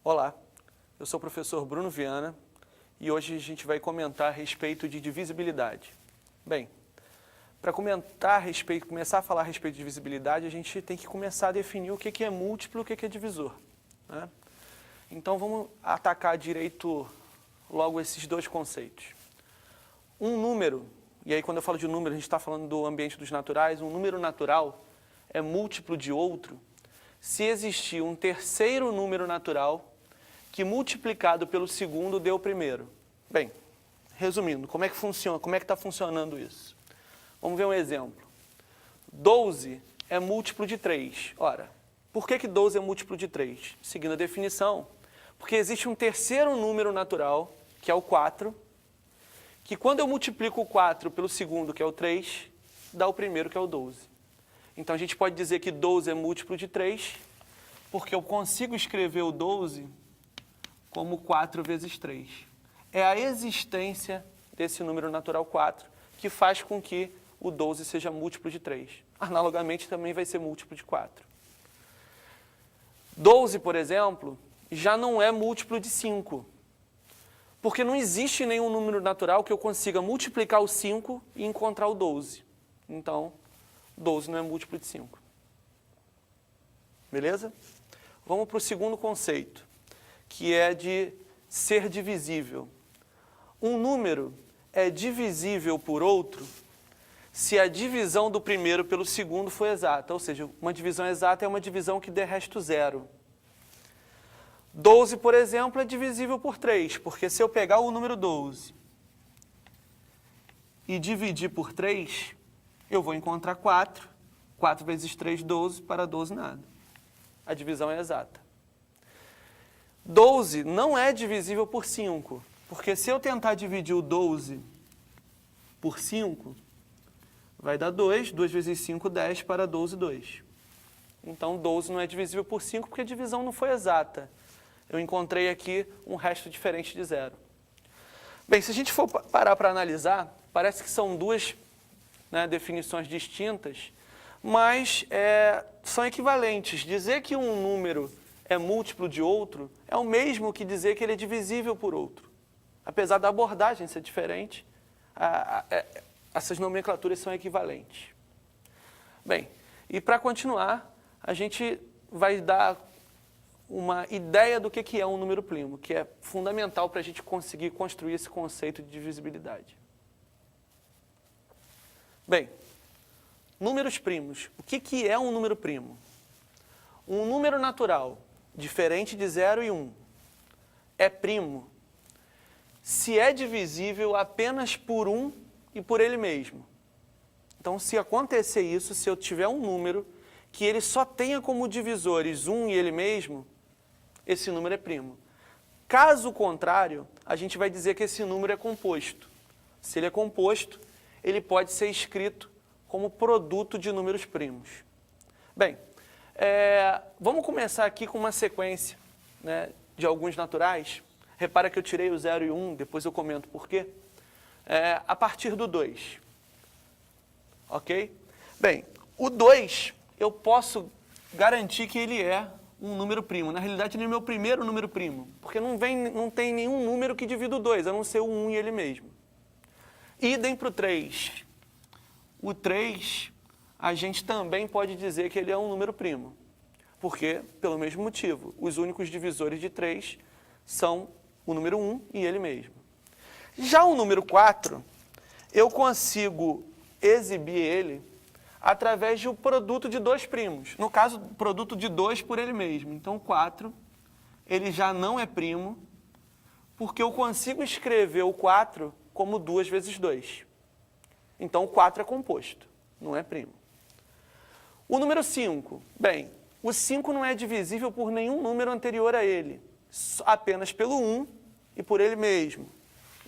Olá, eu sou o professor Bruno Viana e hoje a gente vai comentar a respeito de divisibilidade. Bem, para começar a falar a respeito de divisibilidade, a gente tem que começar a definir o que é múltiplo e o que é divisor, né? Então vamos atacar direito logo esses dois conceitos. Um número, e aí quando eu falo de número a gente está falando do ambiente dos naturais, um número natural é múltiplo de outro se existir um terceiro número natural que multiplicado pelo segundo deu o primeiro. Bem, resumindo, como é que funciona, como é que está funcionando isso? Vamos ver um exemplo. 12 é múltiplo de 3. Ora, por que 12 é múltiplo de 3? Seguindo a definição, porque existe um terceiro número natural, que é o 4, que quando eu multiplico o 4 pelo segundo, que é o 3, dá o primeiro, que é o 12. Então a gente pode dizer que 12 é múltiplo de 3, porque eu consigo escrever o 12 como 4 vezes 3. É a existência desse número natural 4 que faz com que o 12 seja múltiplo de 3. Analogamente, também vai ser múltiplo de 4. 12, por exemplo, já não é múltiplo de 5, porque não existe nenhum número natural que eu consiga multiplicar o 5 e encontrar o 12. Então, 12 não é múltiplo de 5. Beleza? Vamos para o segundo conceito, que é de ser divisível. Um número é divisível por outro se a divisão do primeiro pelo segundo for exata, ou seja, uma divisão exata é uma divisão que dê resto zero. 12, por exemplo, é divisível por 3, porque se eu pegar o número 12 e dividir por 3, eu vou encontrar 4. 4 vezes 3, 12, para 12 nada. A divisão é exata. 12 não é divisível por 5, porque se eu tentar dividir o 12 por 5, vai dar 2, 2 vezes 5, 10, para 12, 2. Então, 12 não é divisível por 5, porque a divisão não foi exata. Eu encontrei aqui um resto diferente de zero. Bem, se a gente for parar para analisar, parece que são duas, né, definições distintas, mas são equivalentes. Dizer que um número é múltiplo de outro é o mesmo que dizer que ele é divisível por outro. Apesar da abordagem ser diferente, essas nomenclaturas são equivalentes. Bem, e para continuar, a gente vai dar uma ideia do que é um número primo, que é fundamental para a gente conseguir construir esse conceito de divisibilidade. Bem, números primos. O que é um número primo? Um número natural, diferente de 0 e 1, é primo se é divisível apenas por 1 e por ele mesmo. Então, se acontecer isso, se eu tiver um número que ele só tenha como divisores 1 e ele mesmo, esse número é primo. Caso contrário, a gente vai dizer que esse número é composto. Se ele é composto, ele pode ser escrito como produto de números primos. Bem, vamos começar aqui com uma sequência, né, de alguns naturais. Repara que eu tirei o 0 e 1, depois eu comento por quê. A partir do 2. Ok? Bem, o 2, eu posso garantir que ele é um número primo. Na realidade, ele é o meu primeiro número primo, porque não tem nenhum número que divida o 2, a não ser o 1 e ele mesmo. Idem para o 3. O 3, a gente também pode dizer que ele é um número primo, porque, pelo mesmo motivo, os únicos divisores de 3 são o número 1 e ele mesmo. Já o número 4, eu consigo exibir ele através do produto de dois primos. No caso, produto de 2 por ele mesmo. Então, 4, ele já não é primo, porque eu consigo escrever o 4 como 2 vezes 2. Então, o 4 é composto, não é primo. O número 5. Bem, o 5 não é divisível por nenhum número anterior a ele, apenas pelo 1 e por ele mesmo.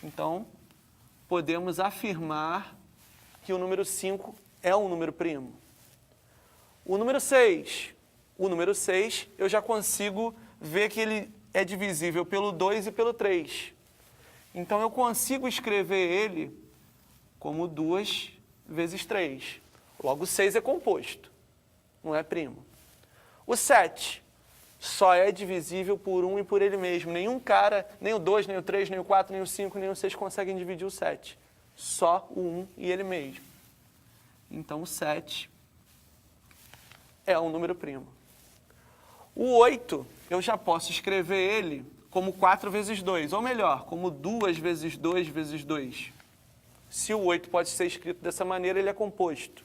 Então, podemos afirmar que o número 5 é um número primo. O número 6. O número 6, eu já consigo ver que ele é divisível pelo 2 e pelo 3. Então, eu consigo escrever ele como 2 vezes 3. Logo, 6 é composto, não é primo. O 7. só é divisível por 1 e por ele mesmo. Nenhum cara, nem o 2, nem o 3, nem o 4, nem o 5, nem o 6 conseguem dividir o 7. Só o 1 e ele mesmo. Então, o 7 é um número primo. O 8, eu já posso escrever ele como 4 vezes 2, ou melhor, como 2 vezes 2 vezes 2. Se o 8 pode ser escrito dessa maneira, ele é composto.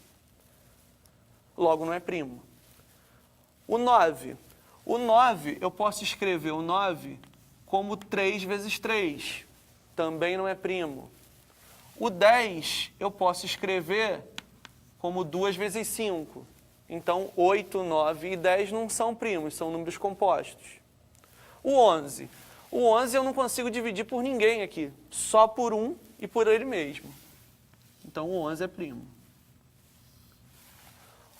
Logo, não é primo. O 9. O 9, eu posso escrever o 9 como 3 vezes 3. Também não é primo. O 10, eu posso escrever como 2 vezes 5. Então, 8, 9 e 10 não são primos, são números compostos. O 11. O 11 eu não consigo dividir por ninguém aqui, só por 1 e por ele mesmo. Então, o 11 é primo.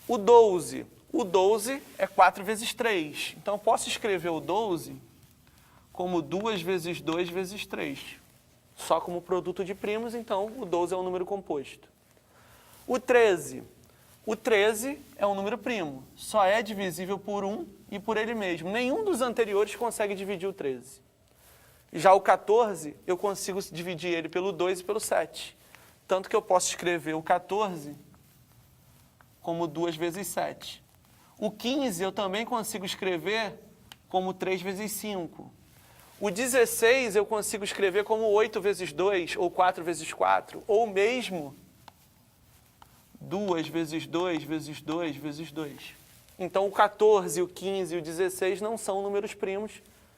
O 12. O 12 é 4 vezes 3. Então, eu posso escrever o 12 como 2 vezes 2 vezes 3. Só como produto de primos, então, o 12 é um número composto. O 13. O 13 é um número primo. Só é divisível por 1 e por ele mesmo. Nenhum dos anteriores consegue dividir o 13. Já o 14, eu consigo dividir ele pelo 2 e pelo 7. Tanto que eu posso escrever o 14 como 2 vezes 7. O 15 eu também consigo escrever como 3 vezes 5. O 16 eu consigo escrever como 8 vezes 2, ou 4 vezes 4, ou mesmo 2 vezes 2 vezes 2 vezes 2. Então, o 14, o 15 e o 16 não são números primos,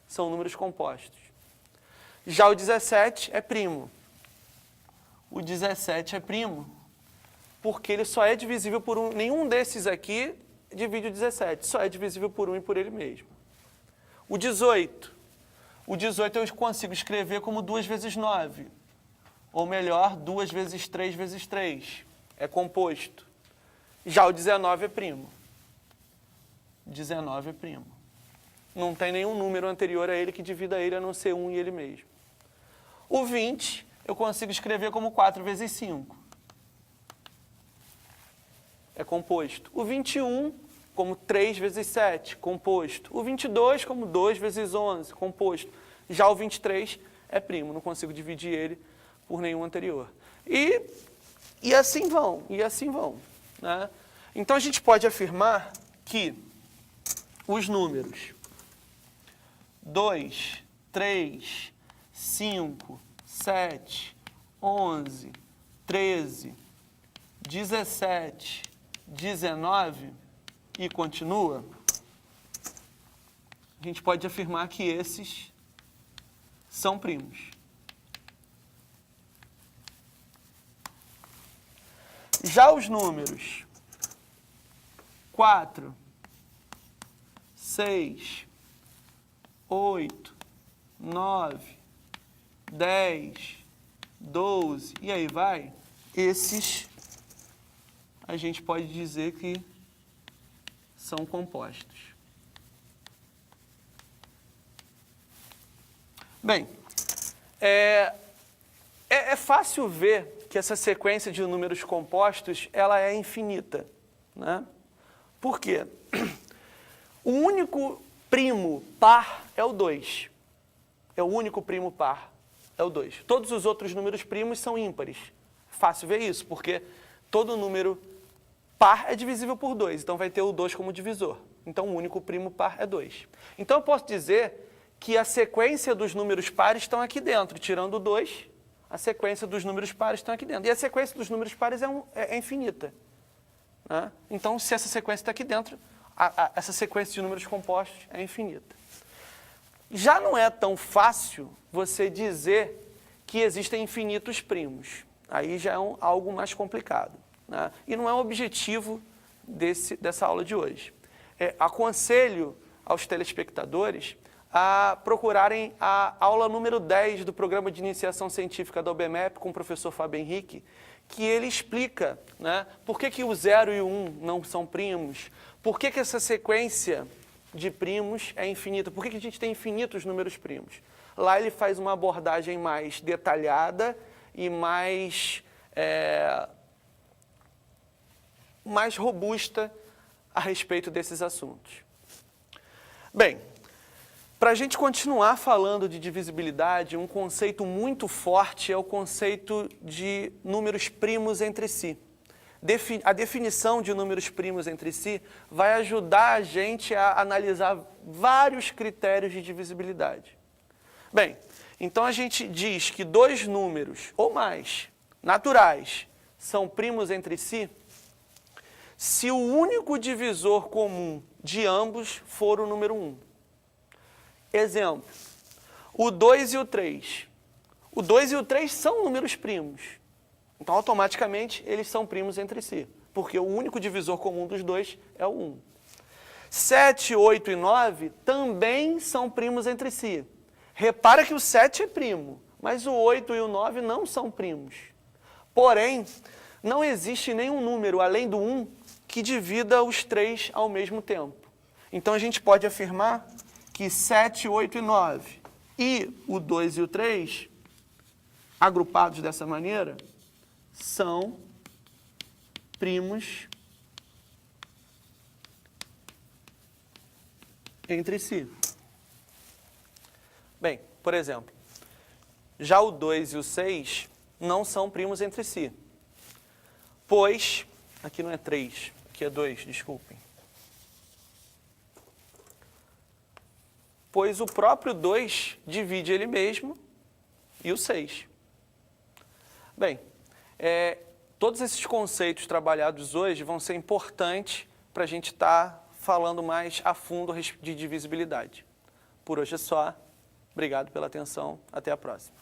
são números compostos. Já o 17 é primo. O 17 é primo porque ele só é divisível por 1. Nenhum desses aqui divide o 17, só é divisível por 1 e por ele mesmo. O 18. O 18 eu consigo escrever como 2 vezes 9. Ou melhor, 2 vezes 3 vezes 3. É composto. Já o 19 é primo. 19 é primo. Não tem nenhum número anterior a ele que divida ele a não ser 1 e ele mesmo. O 20 eu consigo escrever como 4 vezes 5. É composto. O 21 como 3 vezes 7, composto. O 22 como 2 vezes 11, composto. Já o 23 é primo, não consigo dividir ele por nenhum anterior. E assim vão, né? Então, a gente pode afirmar que os números 2, 3, 5, 7, 11, 13, 17, 19 e continua, a gente pode afirmar que esses são primos. Já os números 4, 6, 8, 9, 10, 12, e aí vai, esses a gente pode dizer que são compostos. Bem, é fácil ver que essa sequência de números compostos ela é infinita, né? Por quê? O único primo par é o 2. É o único primo par, é o 2. Todos os outros números primos são ímpares. Fácil ver isso, porque todo número par é divisível por 2, então vai ter o 2 como divisor. Então, o único primo par é 2. Então, eu posso dizer que a sequência dos números pares estão aqui dentro. Tirando o 2, a sequência dos números pares estão aqui dentro. E a sequência dos números pares é infinita, né? Então, se essa sequência está aqui dentro, essa sequência de números compostos é infinita. Já não é tão fácil você dizer que existem infinitos primos. Aí já é algo mais complicado, né? E não é o objetivo dessa aula de hoje. Aconselho aos telespectadores a procurarem a aula número 10 do Programa de Iniciação Científica da UBMEP com o professor Fábio Henrique, que ele explica, né, por que o 0 e o 1 não são primos, por que essa sequência de primos é infinita, por que a gente tem infinitos números primos. Lá ele faz uma abordagem mais detalhada e mais robusta a respeito desses assuntos. Bem, Para a gente continuar falando de divisibilidade, um conceito muito forte é o conceito de números primos entre si. A definição de números primos entre si vai ajudar a gente a analisar vários critérios de divisibilidade. Bem, então a gente diz que dois números ou mais naturais são primos entre si se o único divisor comum de ambos for o número 1. Exemplo, o 2 e o 3. O 2 e o 3 são números primos. Então, automaticamente, eles são primos entre si, porque o único divisor comum dos dois é o 1. 7, 8 e 9 também são primos entre si. Repara que o 7 é primo, mas o 8 e o 9 não são primos. Porém, não existe nenhum número, além do 1, que divida os três ao mesmo tempo. Então, a gente pode afirmar que 7, 8 e 9 e o 2 e o 3, agrupados dessa maneira, são primos entre si. Bem, por exemplo, já o 2 e o 6 não são primos entre si, pois, aqui não é 3, aqui é 2, desculpem. Pois o próprio 2 divide ele mesmo e o 6. Bem, todos esses conceitos trabalhados hoje vão ser importantes para a gente estar falando mais a fundo de divisibilidade. Por hoje é só. Obrigado pela atenção. Até a próxima.